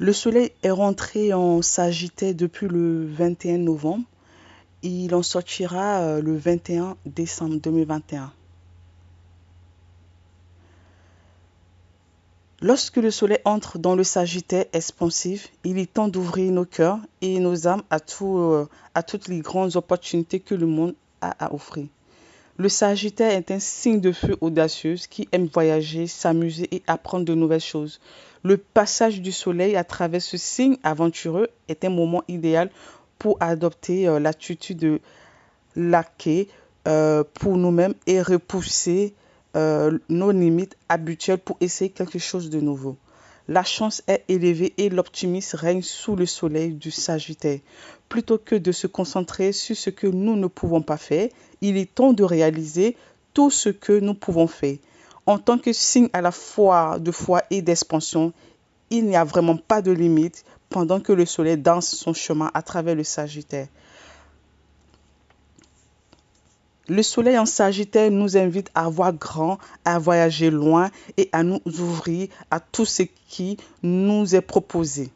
Le soleil est rentré en Sagittaire depuis le 21 novembre. Il en sortira le 21 décembre 2021. Lorsque le soleil entre dans le Sagittaire expansif, il est temps d'ouvrir nos cœurs et nos âmes à toutes les grandes opportunités que le monde a à offrir. Le Sagittaire est un signe de feu audacieux qui aime voyager, s'amuser et apprendre de nouvelles choses. Le passage du soleil à travers ce signe aventureux est un moment idéal pour adopter l'attitude de laquer pour nous-mêmes et repousser nos limites habituelles pour essayer quelque chose de nouveau. La chance est élevée et l'optimisme règne sous le soleil du Sagittaire. Plutôt que de se concentrer sur ce que nous ne pouvons pas faire, il est temps de réaliser tout ce que nous pouvons faire. En tant que signe à la fois de foi et d'expansion, il n'y a vraiment pas de limite pendant que le soleil danse son chemin à travers le Sagittaire. Le soleil en Sagittaire nous invite à voir grand, à voyager loin et à nous ouvrir à tout ce qui nous est proposé.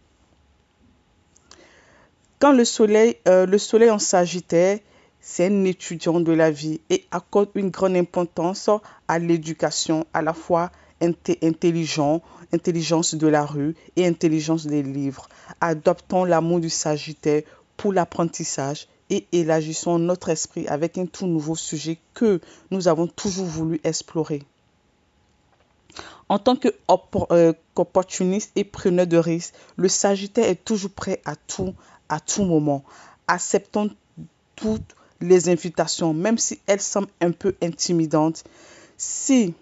Quand le soleil en Sagittaire, c'est un étudiant de la vie et accorde une grande importance à l'éducation, à la fois intelligence de la rue et intelligence des livres. Adoptons l'amour du Sagittaire pour l'apprentissage et élargissons notre esprit avec un tout nouveau sujet que nous avons toujours voulu explorer. En tant qu'opportuniste et preneur de risques, le Sagittaire est toujours prêt à tout moment. Acceptons toutes les invitations, même si elles semblent un peu intimidantes. Si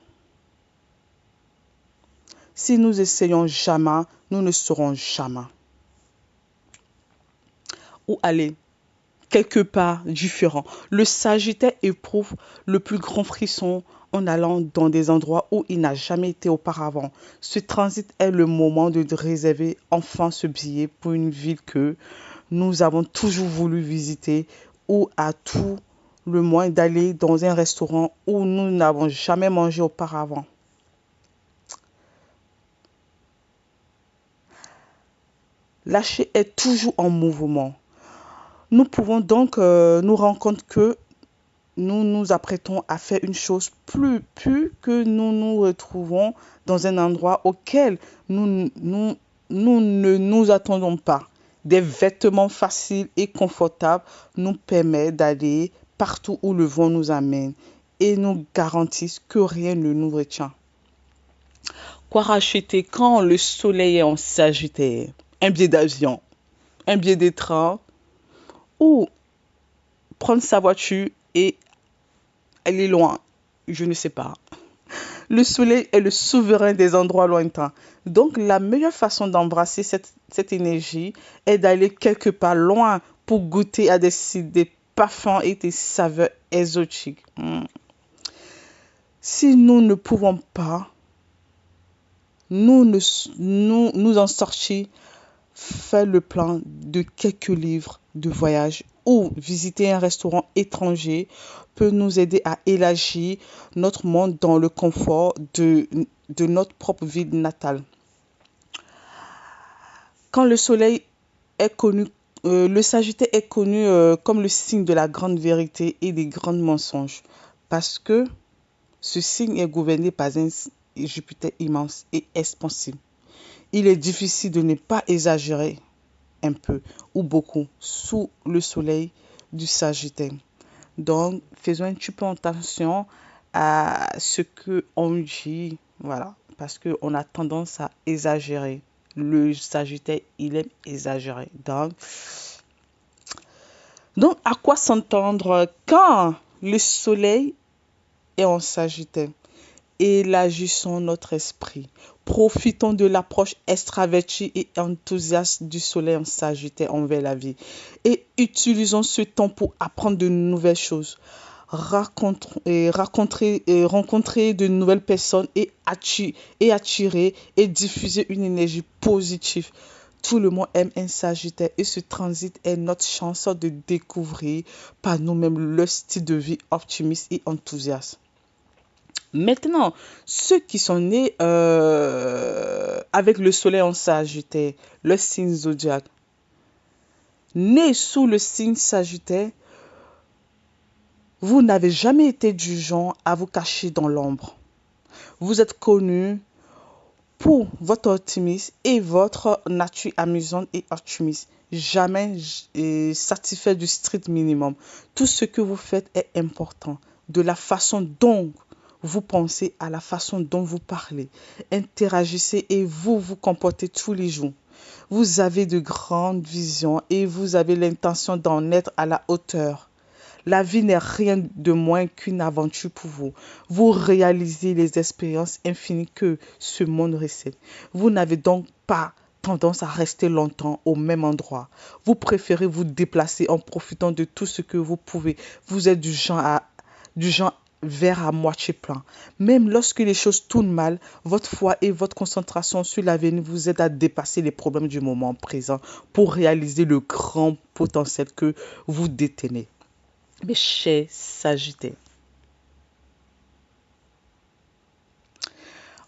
nous essayons jamais, nous ne serons jamais. Ou aller quelque part différent. Le Sagittaire éprouve le plus grand frisson en allant dans des endroits où il n'a jamais été auparavant. Ce transit est le moment de réserver enfin ce billet pour une ville que nous avons toujours voulu visiter ou à tout le moins d'aller dans un restaurant où nous n'avons jamais mangé auparavant. Lâcher est toujours en mouvement. Nous pouvons donc nous rendre compte que nous nous apprêtons à faire une chose plus que nous nous retrouvons dans un endroit auquel nous ne nous attendons pas. Des vêtements faciles et confortables nous permettent d'aller partout où le vent nous amène et nous garantissent que rien ne nous retient. Quoi racheter quand le soleil est en Sagittaire? Un billet d'avion, un billet de train ou prendre sa voiture et aller loin, je ne sais pas. Le soleil est le souverain des endroits lointains. Donc, la meilleure façon d'embrasser cette énergie est d'aller quelque part loin pour goûter à des parfums et des saveurs exotiques. Si nous ne pouvons pas nous en sortir, faire le plan de quelques livres de voyage ou visiter un restaurant étranger peut nous aider à élargir notre monde dans le confort de notre propre ville natale. Quand le soleil est connu, le Sagittaire est connu comme le signe de la grande vérité et des grands mensonges parce que ce signe est gouverné par un Jupiter immense et expansif. Il est difficile de ne pas exagérer un peu ou beaucoup sous le soleil du Sagittaire. Donc, faisons un petit peu attention à ce qu'on dit, voilà, parce qu'on a tendance à exagérer. Le Sagittaire, il aime exagérer. Donc à quoi s'entendre quand le soleil est en Sagittaire? Élargissons notre esprit. Profitons de l'approche extravertie et enthousiaste du soleil en Sagittaire envers la vie. Et utilisons ce temps pour apprendre de nouvelles choses, rencontrer de nouvelles personnes et attirer et diffuser une énergie positive. Tout le monde aime un Sagittaire et ce transit est notre chance de découvrir par nous-mêmes le style de vie optimiste et enthousiaste. Maintenant, ceux qui sont nés avec le soleil en Sagittaire, le signe zodiaque, nés sous le signe Sagittaire, vous n'avez jamais été du genre à vous cacher dans l'ombre. Vous êtes connu pour votre optimisme et votre nature amusante et optimiste. Jamais satisfait du strict minimum. Tout ce que vous faites est important. De la façon dont vous pensez à la façon dont vous parlez, interagissez et vous vous comportez tous les jours. Vous avez de grandes visions et vous avez l'intention d'en être à la hauteur. La vie n'est rien de moins qu'une aventure pour vous. Vous réalisez les expériences infinies que ce monde récède. Vous n'avez donc pas tendance à rester longtemps au même endroit. Vous préférez vous déplacer en profitant de tout ce que vous pouvez. Vous êtes du genre verre à moitié plein. Même lorsque les choses tournent mal, votre foi et votre concentration sur l'avenir vous aident à dépasser les problèmes du moment présent pour réaliser le grand potentiel que vous détenez. Mes chers Sagittaires,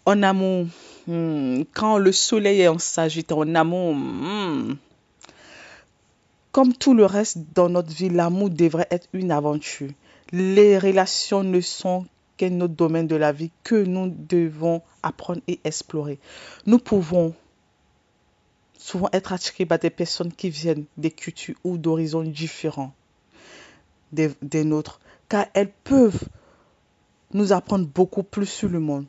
en amour, quand le soleil est en Sagittaire, en amour, comme tout le reste dans notre vie, l'amour devrait être une aventure. Les relations ne sont qu'un autre domaine de la vie que nous devons apprendre et explorer. Nous pouvons souvent être attirés par des personnes qui viennent des cultures ou d'horizons différents des nôtres, car elles peuvent nous apprendre beaucoup plus sur le monde.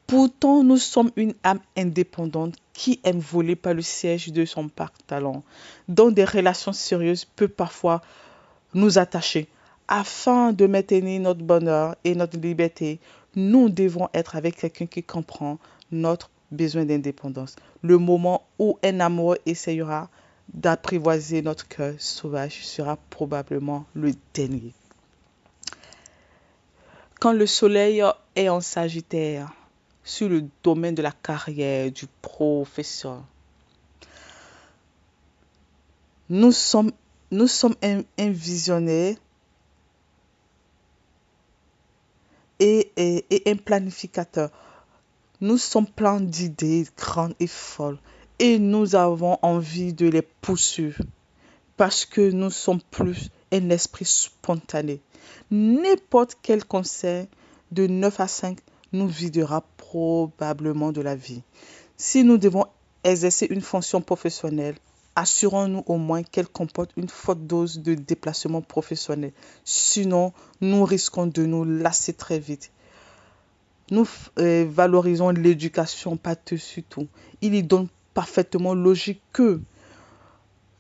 Pourtant, nous sommes une âme indépendante qui aime voler par le siège de son pantalon, dont des relations sérieuses peuvent parfois nous attacher. Afin de maintenir notre bonheur et notre liberté, nous devons être avec quelqu'un qui comprend notre besoin d'indépendance. Le moment où un amoureux essayera d'apprivoiser notre cœur sauvage sera probablement le dernier. Quand le soleil est en Sagittaire, sur le domaine de la carrière, du professeur, nous sommes, nous sommes un visionnaire et un planificateur. Nous sommes pleins d'idées grandes et folles et nous avons envie de les poursuivre parce que nous sommes plus un esprit spontané. N'importe quel conseil de 9 à 5 nous videra probablement de la vie. Si nous devons exercer une fonction professionnelle, assurons-nous au moins qu'elle comporte une forte dose de déplacement professionnel. Sinon, nous risquons de nous lasser très vite. Nous valorisons l'éducation par-dessus tout. Il est donc parfaitement logique que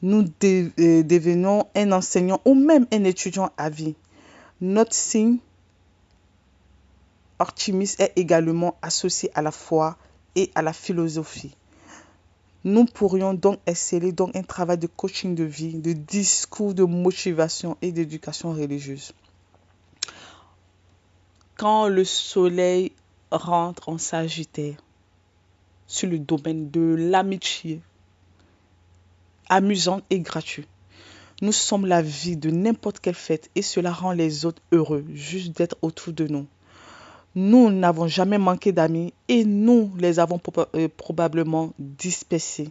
nous devenions un enseignant ou même un étudiant à vie. Notre signe optimiste est également associé à la foi et à la philosophie. Nous pourrions donc exceller dans un travail de coaching de vie, de discours de motivation et d'éducation religieuse. Quand le soleil rentre en Sagittaire, sur le domaine de l'amitié, amusante et gratuite, nous sommes la vie de n'importe quelle fête et cela rend les autres heureux juste d'être autour de nous. Nous n'avons jamais manqué d'amis et nous les avons probablement dispersés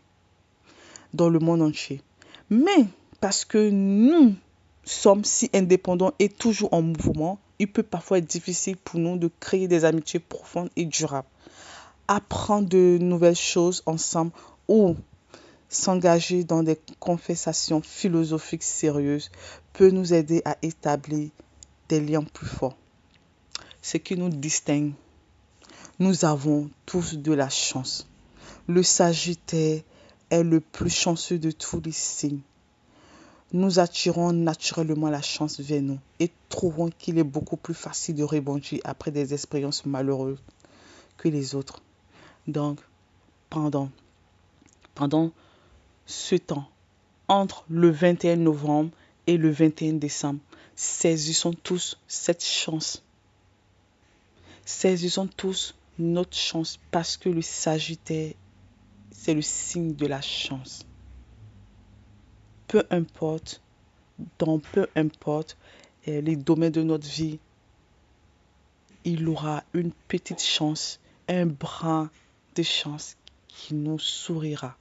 dans le monde entier. Mais parce que nous sommes si indépendants et toujours en mouvement, il peut parfois être difficile pour nous de créer des amitiés profondes et durables. Apprendre de nouvelles choses ensemble ou s'engager dans des conversations philosophiques sérieuses peut nous aider à établir des liens plus forts. Ce qui nous distingue, nous avons tous de la chance. Le Sagittaire est le plus chanceux de tous les signes. Nous attirons naturellement la chance vers nous et trouvons qu'il est beaucoup plus facile de rebondir après des expériences malheureuses que les autres. Donc, pendant ce temps, entre le 21 novembre et le 21 décembre, saisissons tous cette chance. Saisissons tous notre chance parce que le Sagittaire, c'est le signe de la chance. Peu importe, dans peu importe les domaines de notre vie, il aura une petite chance, un brin de chance qui nous sourira.